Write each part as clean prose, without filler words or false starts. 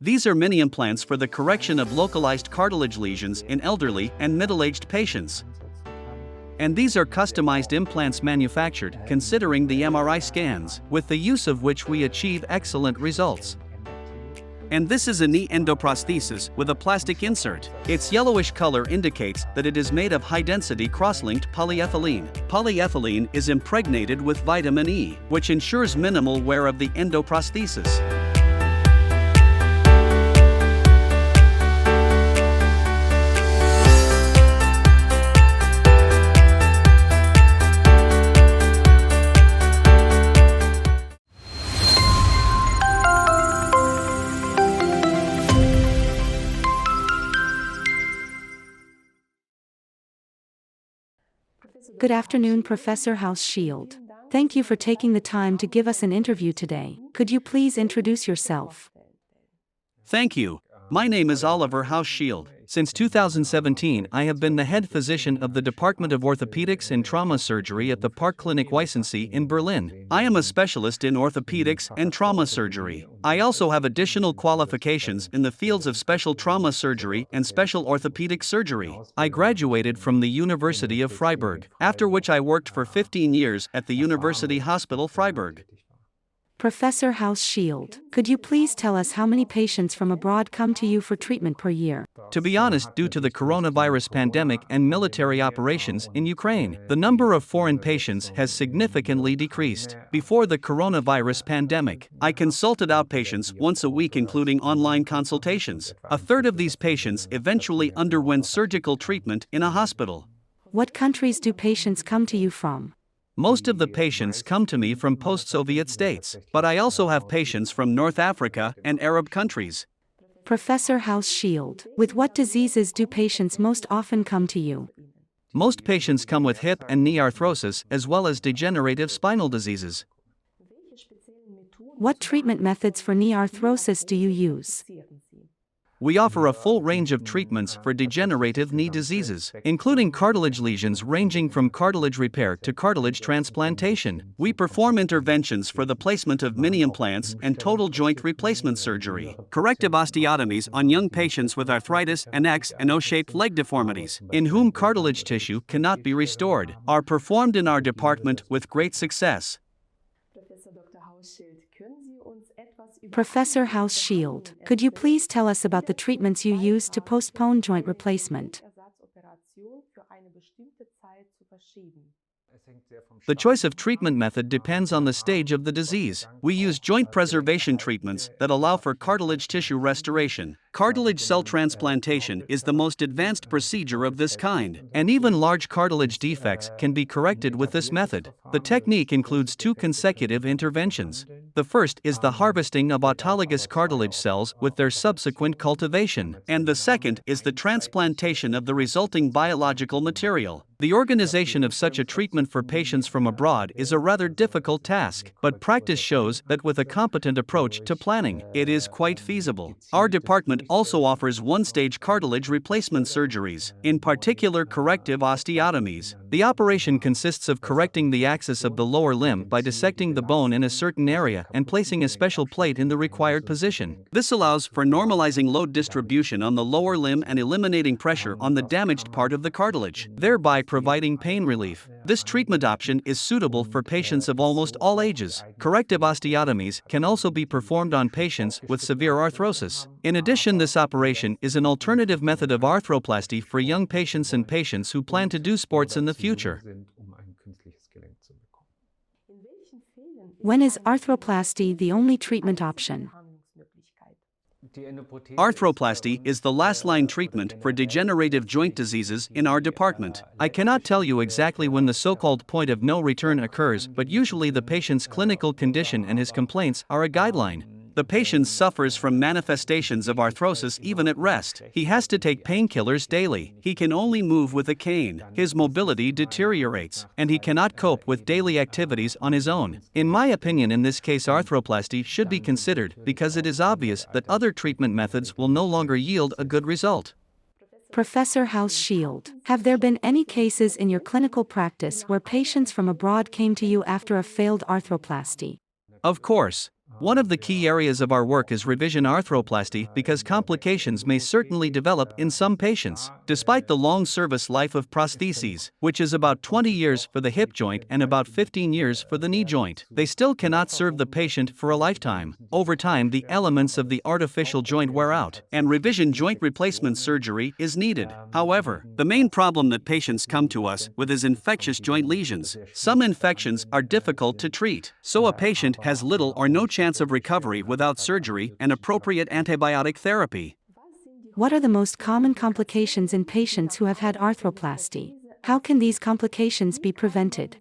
These are mini implants for the correction of localized cartilage lesions in elderly and middle-aged patients. And these are customized implants manufactured considering the MRI scans, with the use of which we achieve excellent results. And this is a knee endoprosthesis with a plastic insert. Its yellowish color indicates that it is made of high-density cross-linked polyethylene. Polyethylene is impregnated with vitamin E, which ensures minimal wear of the endoprosthesis. Good afternoon, Professor Hausschild. Thank you for taking the time to give us an interview today. Could you please introduce yourself? Thank you. My name is Oliver Hausschild. Since 2017, I have been the head physician of the Department of Orthopedics and Trauma Surgery at the Parkklinik Weissensee in Berlin. I am a specialist in orthopedics and trauma surgery. I also have additional qualifications in the fields of special trauma surgery and special orthopedic surgery. I graduated from the University of Freiburg, after which I worked for 15 years at the University Hospital Freiburg. Professor Hausschild, could you please tell us how many patients from abroad come to you for treatment per year? To be honest, due to the coronavirus pandemic and military operations in Ukraine, the number of foreign patients has significantly decreased. Before the coronavirus pandemic, I consulted outpatients once a week, including online consultations. A third of these patients eventually underwent surgical treatment in a hospital. What countries do patients come to you from? Most of the patients come to me from post-Soviet states, but I also have patients from North Africa and Arab countries. Professor Hausschild, with what diseases do patients most often come to you? Most patients come with hip and knee arthrosis as well as degenerative spinal diseases. What treatment methods for knee arthrosis do you use? We offer a full range of treatments for degenerative knee diseases, including cartilage lesions ranging from cartilage repair to cartilage transplantation. We perform interventions for the placement of mini implants and total joint replacement surgery, corrective osteotomies on young patients with arthritis and X and O-shaped leg deformities, in whom cartilage tissue cannot be restored, are performed in our department with great success. Professor Hausschild, could you please tell us about the treatments you use to postpone joint replacement? The choice of treatment method depends on the stage of the disease. We use joint preservation treatments that allow for cartilage tissue restoration. Cartilage cell transplantation is the most advanced procedure of this kind, and even large cartilage defects can be corrected with this method. The technique includes two consecutive interventions. The first is the harvesting of autologous cartilage cells with their subsequent cultivation, and the second is the transplantation of the resulting biological material. The organization of such a treatment for patients from abroad is a rather difficult task, but practice shows that with a competent approach to planning, it is quite feasible. Our department also offers one-stage cartilage replacement surgeries, in particular corrective osteotomies. The operation consists of correcting the axis of the lower limb by dissecting the bone in a certain area and placing a special plate in the required position. This allows for normalizing load distribution on the lower limb and eliminating pressure on the damaged part of the cartilage, thereby providing pain relief. This treatment option is suitable for patients of almost all ages. Corrective osteotomies can also be performed on patients with severe arthrosis. In addition, this operation is an alternative method of arthroplasty for young patients and patients who plan to do sports in the future. When is arthroplasty the only treatment option? Arthroplasty is the last-line treatment for degenerative joint diseases in our department. I cannot tell you exactly when the so-called point of no return occurs, but usually the patient's clinical condition and his complaints are a guideline. The patient suffers from manifestations of arthrosis even at rest. He has to take painkillers daily. He can only move with a cane. His mobility deteriorates, and he cannot cope with daily activities on his own. In my opinion, in this case, arthroplasty should be considered because it is obvious that other treatment methods will no longer yield a good result. Professor Hausschild, have there been any cases in your clinical practice where patients from abroad came to you after a failed arthroplasty? Of course. One of the key areas of our work is revision arthroplasty because complications may certainly develop in some patients. Despite the long service life of prostheses, which is about 20 years for the hip joint and about 15 years for the knee joint, they still cannot serve the patient for a lifetime. Over time, the elements of the artificial joint wear out, and revision joint replacement surgery is needed. However, the main problem that patients come to us with is infectious joint lesions. Some infections are difficult to treat, so a patient has little or no chance of recovery without surgery and appropriate antibiotic therapy. What are the most common complications in patients who have had arthroplasty? How can these complications be prevented?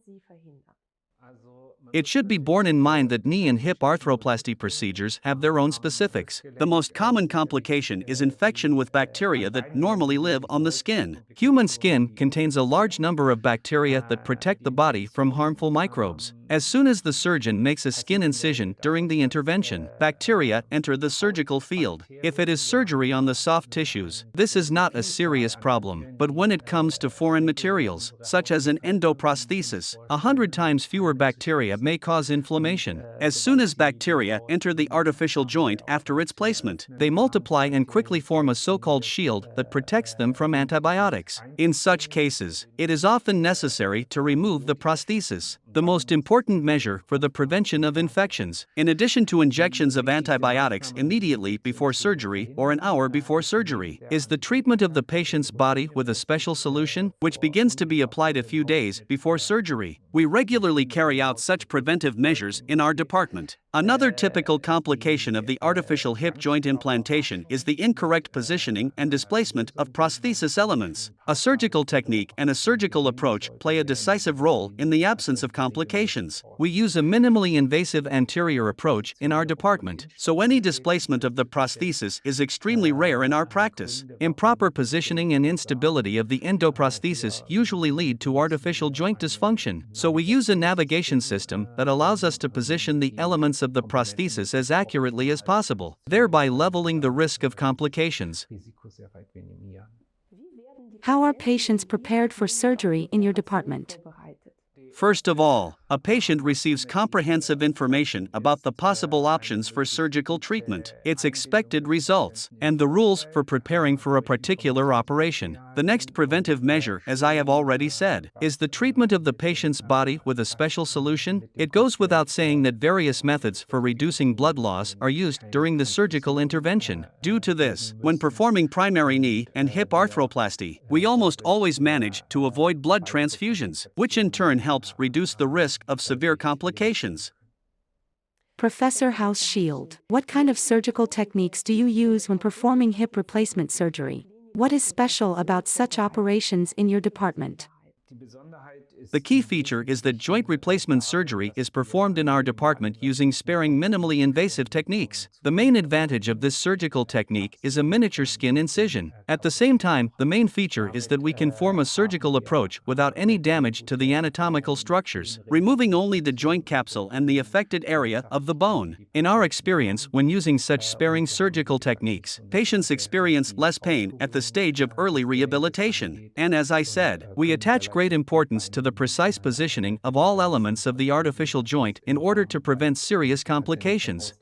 It should be borne in mind that knee and hip arthroplasty procedures have their own specifics. The most common complication is infection with bacteria that normally live on the skin. Human skin contains a large number of bacteria that protect the body from harmful microbes. As soon as the surgeon makes a skin incision during the intervention, bacteria enter the surgical field. If it is surgery on the soft tissues, this is not a serious problem. But when it comes to foreign materials, such as an endoprosthesis, 100 times fewer bacteria may cause inflammation. As soon as bacteria enter the artificial joint after its placement, they multiply and quickly form a so-called shield that protects them from antibiotics. In such cases, it is often necessary to remove the prosthesis, the most important measure for the prevention of infections. In addition to injections of antibiotics immediately before surgery or an hour before surgery, is the treatment of the patient's body with a special solution, which begins to be applied a few days before surgery. We regularly carry out such preventive measures in our department. Another typical complication of the artificial hip joint implantation is the incorrect positioning and displacement of prosthesis elements. A surgical technique and a surgical approach play a decisive role in the absence of complications. We use a minimally invasive anterior approach in our department, so any displacement of the prosthesis is extremely rare in our practice. Improper positioning and instability of the endoprosthesis usually lead to artificial joint dysfunction, so we use a navigation system that allows us to position the elements of the prosthesis as accurately as possible, thereby leveling the risk of complications. How are patients prepared for surgery in your department? First of all, a patient receives comprehensive information about the possible options for surgical treatment, its expected results, and the rules for preparing for a particular operation. The next preventive measure, as I have already said, is the treatment of the patient's body with a special solution. It goes without saying that various methods for reducing blood loss are used during the surgical intervention. Due to this, when performing primary knee and hip arthroplasty, we almost always manage to avoid blood transfusions, which in turn helps reduce the risk of severe complications. Professor Hausschild, what kind of surgical techniques do you use when performing hip replacement surgery? What is special about such operations in your department? The key feature is that joint replacement surgery is performed in our department using sparing minimally invasive techniques. The main advantage of this surgical technique is a miniature skin incision. At the same time, the main feature is that we can form a surgical approach without any damage to the anatomical structures, removing only the joint capsule and the affected area of the bone. In our experience, when using such sparing surgical techniques, patients experience less pain at the stage of early rehabilitation. And as I said, we attach great importance to the precise positioning of all elements of the artificial joint in order to prevent serious complications.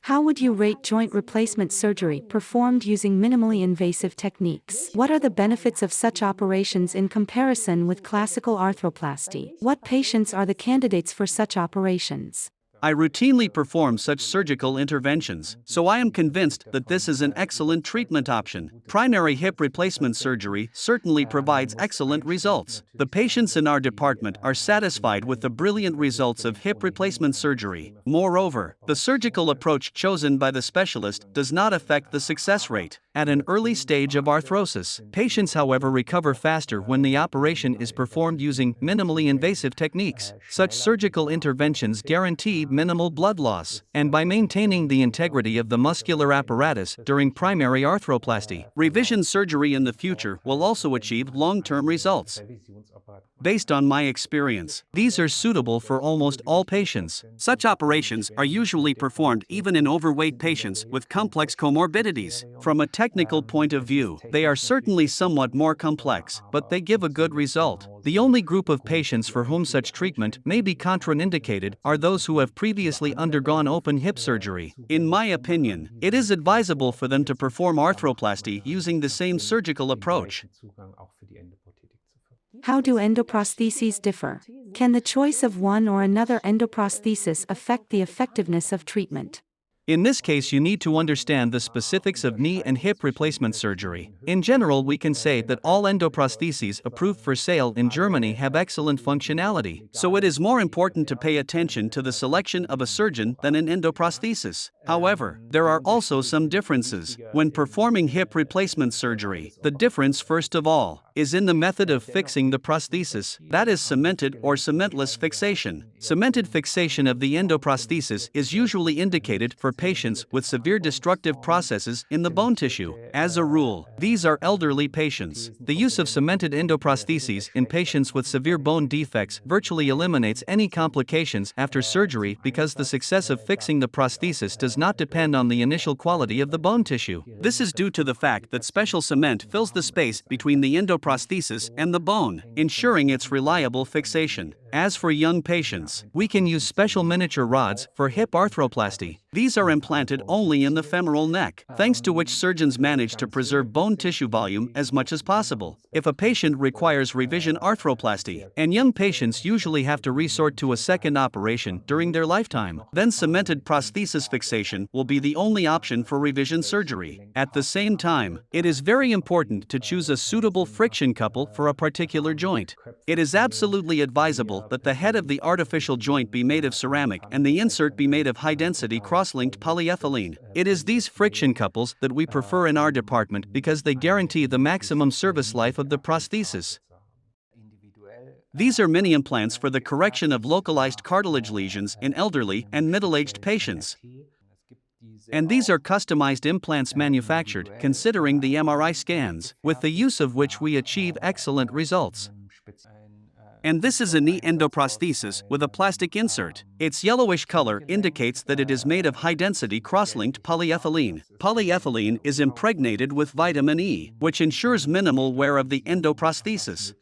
How would you rate joint replacement surgery performed using minimally invasive techniques? What are the benefits of such operations in comparison with classical arthroplasty? What patients are the candidates for such operations? I routinely perform such surgical interventions, so I am convinced that this is an excellent treatment option. Primary hip replacement surgery certainly provides excellent results. The patients in our department are satisfied with the brilliant results of hip replacement surgery. Moreover, the surgical approach chosen by the specialist does not affect the success rate. At an early stage of arthrosis, patients, however, recover faster when the operation is performed using minimally invasive techniques. Such surgical interventions guarantee minimal blood loss, and by maintaining the integrity of the muscular apparatus during primary arthroplasty, revision surgery in the future will also achieve long-term results. Based on my experience, these are suitable for almost all patients. Such operations are usually performed even in overweight patients with complex comorbidities. From a technical point of view, they are certainly somewhat more complex, but they give a good result. The only group of patients for whom such treatment may be contraindicated are those who have previously undergone open hip surgery. In my opinion, it is advisable for them to perform arthroplasty using the same surgical approach. How do endoprostheses differ? Can the choice of one or another endoprosthesis affect the effectiveness of treatment? In this case, you need to understand the specifics of knee and hip replacement surgery. In general, we can say that all endoprostheses approved for sale in Germany have excellent functionality, so it is more important to pay attention to the selection of a surgeon than an endoprosthesis. However, there are also some differences. When performing hip replacement surgery, the difference, first of all, is in the method of fixing the prosthesis, that is cemented or cementless fixation. Cemented fixation of the endoprosthesis is usually indicated for patients with severe destructive processes in the bone tissue. As a rule, these are elderly patients. The use of cemented endoprostheses in patients with severe bone defects virtually eliminates any complications after surgery because the success of fixing the prosthesis does not depend on the initial quality of the bone tissue. This is due to the fact that special cement fills the space between the endoprosthesis and the bone, ensuring its reliable fixation. As for young patients, we can use special miniature rods for hip arthroplasty. These are implanted only in the femoral neck, thanks to which surgeons manage to preserve bone tissue volume as much as possible. If a patient requires revision arthroplasty, and young patients usually have to resort to a second operation during their lifetime, then cemented prosthesis fixation will be the only option for revision surgery. At the same time, it is very important to choose a suitable friction couple for a particular joint. It is absolutely advisable that the head of the artificial joint be made of ceramic and the insert be made of high-density cross-linked polyethylene. It is these friction couples that we prefer in our department because they guarantee the maximum service life of the prosthesis. These are mini implants for the correction of localized cartilage lesions in elderly and middle-aged patients. And these are customized implants manufactured considering the MRI scans, with the use of which we achieve excellent results. And this is a knee endoprosthesis with a plastic insert. Its yellowish color indicates that it is made of high-density cross-linked polyethylene. Polyethylene is impregnated with vitamin E, which ensures minimal wear of the endoprosthesis.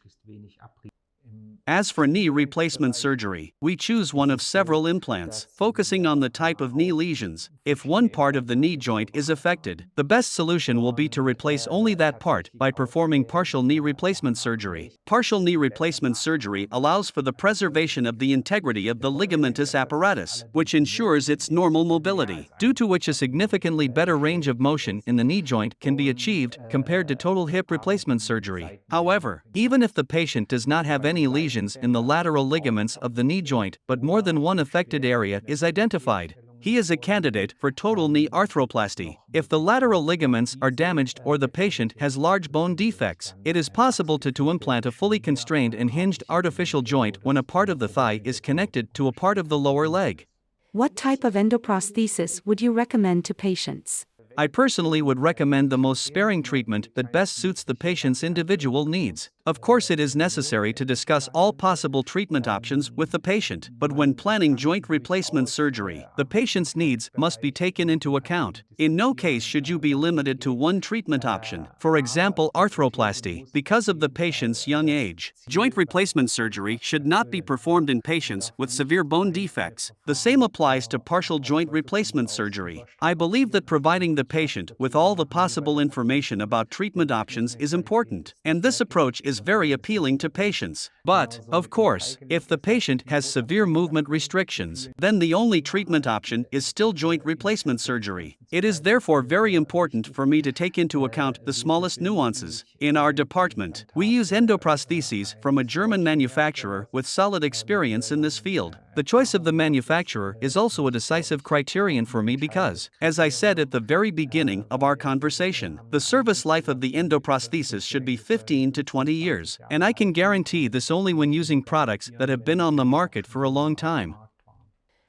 As for knee replacement surgery, we choose one of several implants, focusing on the type of knee lesions. If one part of the knee joint is affected, the best solution will be to replace only that part by performing partial knee replacement surgery. Partial knee replacement surgery allows for the preservation of the integrity of the ligamentous apparatus, which ensures its normal mobility, due to which a significantly better range of motion in the knee joint can be achieved compared to total hip replacement surgery. However, even if the patient does not have any lesions in the lateral ligaments of the knee joint, but more than one affected area is identified, he is a candidate for total knee arthroplasty. If the lateral ligaments are damaged or the patient has large bone defects, it is possible to implant a fully constrained and hinged artificial joint when a part of the thigh is connected to a part of the lower leg. What type of endoprosthesis would you recommend to patients? I personally would recommend the most sparing treatment that best suits the patient's individual needs. Of course, it is necessary to discuss all possible treatment options with the patient, but when planning joint replacement surgery, the patient's needs must be taken into account. In no case should you be limited to one treatment option, for example arthroplasty, because of the patient's young age. Joint replacement surgery should not be performed in patients with severe bone defects. The same applies to partial joint replacement surgery. I believe that providing the patient with all the possible information about treatment options is important, and this approach is very appealing to patients. But, of course, if the patient has severe movement restrictions, then the only treatment option is still joint replacement surgery. It is therefore very important for me to take into account the smallest nuances. In our department, we use endoprostheses from a German manufacturer with solid experience in this field. The choice of the manufacturer is also a decisive criterion for me because, as I said at the very beginning of our conversation, the service life of the endoprosthesis should be 15 to 20 years, and I can guarantee this only when using products that have been on the market for a long time.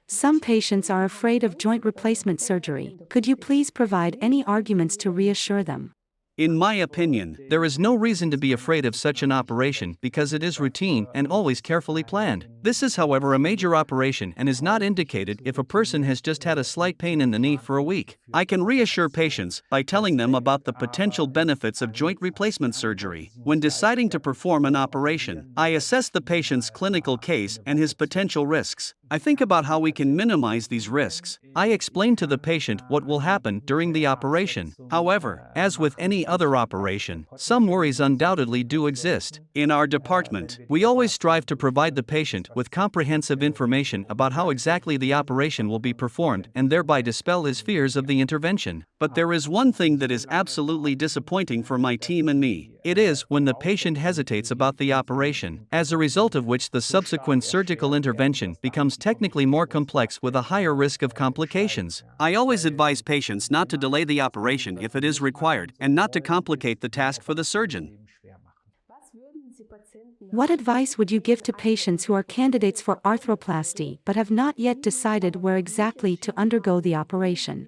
Some patients are afraid of joint replacement surgery. Could you please provide any arguments to reassure them? In my opinion, there is no reason to be afraid of such an operation because it is routine and always carefully planned. This is, however, a major operation and is not indicated if a person has just had a slight pain in the knee for a week. I can reassure patients by telling them about the potential benefits of joint replacement surgery. When deciding to perform an operation, I assess the patient's clinical case and his potential risks. I think about how we can minimize these risks. I explain to the patient what will happen during the operation. However, as with any other operation, some worries undoubtedly do exist. In our department, we always strive to provide the patient with comprehensive information about how exactly the operation will be performed and thereby dispel his fears of the intervention. But there is one thing that is absolutely disappointing for my team and me. It is when the patient hesitates about the operation, as a result of which the subsequent surgical intervention becomes technically more complex with a higher risk of complications. I always advise patients not to delay the operation if it is required and not to complicate the task for the surgeon. What advice would you give to patients who are candidates for arthroplasty but have not yet decided where exactly to undergo the operation?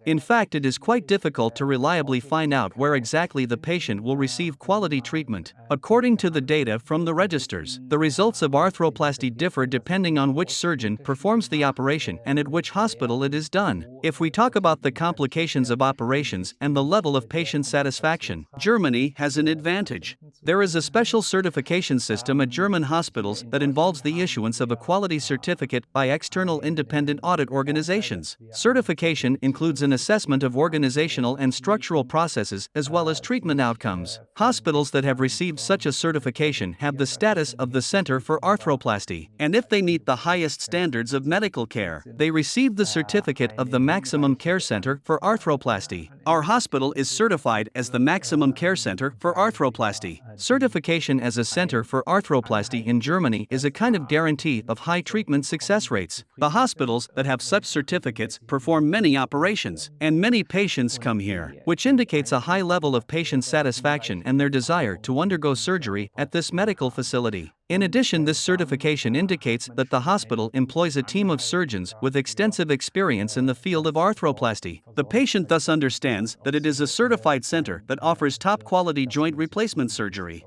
In fact, it is quite difficult to reliably find out where exactly the patient will receive quality treatment. According to the data from the registers, the results of arthroplasty differ depending on which surgeon performs the operation and at which hospital it is done. If we talk about the complications of operations and the level of patient satisfaction, Germany has an advantage. There is a special certification system at German hospitals that involves the issuance of a quality certificate by external independent audit organizations. Certification includes an assessment of organizational and structural processes as well as treatment outcomes. Hospitals that have received such a certification have the status of the Center for Arthroplasty, and if they meet the highest standards of medical care, they receive the certificate of the Maximum Care Center for Arthroplasty. Our hospital is certified as the Maximum Care Center for Arthroplasty. Certification as a center for arthroplasty in Germany is a kind of guarantee of high treatment success rates. The hospitals that have such certificates perform many operations, and many patients come here, which indicates a high level of patient satisfaction and their desire to undergo surgery at this medical facility. In addition, this certification indicates that the hospital employs a team of surgeons with extensive experience in the field of arthroplasty. The patient thus understands that it is a certified center that offers top-quality joint replacement surgery.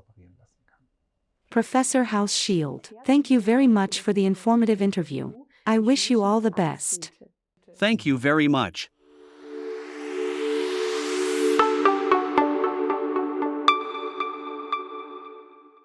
Professor Hauschild, thank you very much for the informative interview. I wish you all the best. Thank you very much.